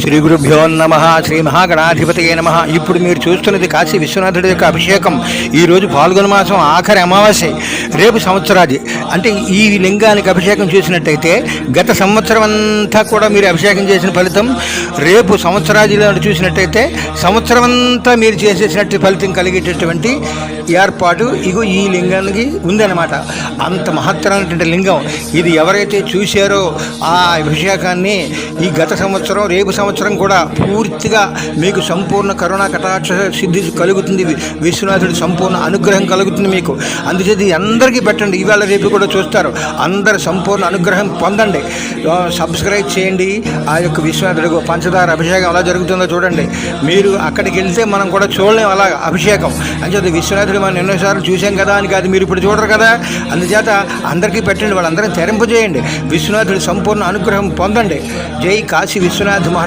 శ్రీ గురుభ్యో నమ. శ్రీ మహాగణాధిపతయే నమ. ఇప్పుడు మీరు చూస్తున్నది కాశీ విశ్వనాథుడి యొక్క అభిషేకం. ఈరోజు పాల్గొన మాసం ఆఖరి అమావాస్య. రేపు సంవత్సరాది అంటే ఈ లింగానికి అభిషేకం చేసినట్టయితే గత సంవత్సరం అంతా కూడా మీరు అభిషేకం చేసిన ఫలితం రేపు సంవత్సరాదిలో చూసినట్టయితే సంవత్సరం అంతా మీరు చేసేసినట్టు ఫలితం కలిగేటటువంటి ఏర్పాటు ఇగో ఈ లింగానికి ఉందన్నమాట. అంత మహత్తరమైనటువంటి లింగం ఇది. ఎవరైతే చూశారో ఆ అభిషేకాన్ని ఈ గత సంవత్సరం రేపు సంవత్సరం కూడా పూర్తిగా మీకు సంపూర్ణ కరుణా కటాక్ష సిద్ధి కలుగుతుంది. విశ్వనాథుడి సంపూర్ణ అనుగ్రహం కలుగుతుంది మీకు. అందుచేత అందరికీ పెట్టండి. ఇవాళ రేపు కూడా చూస్తారు. అందరు సంపూర్ణ అనుగ్రహం పొందండి. సబ్స్క్రైబ్ చేయండి. ఆ యొక్క విశ్వనాథుడి పంచదార అభిషేకం ఎలా జరుగుతుందో చూడండి. మీరు అక్కడికి వెళ్తే మనం కూడా చూడలేం అలా అభిషేకం. అంచేత విశ్వనాథుడు మనం ఎన్నోసార్లు చూసాం కదా అని కాదు, మీరు ఇప్పుడు చూడరు కదా. అందుచేత అందరికీ పెట్టండి. వాళ్ళందరినీ తెరింపజేయండి. విశ్వనాథుడి సంపూర్ణ అనుగ్రహం పొందండి. జై కాశీ విశ్వనాథ్ మహారాజ్.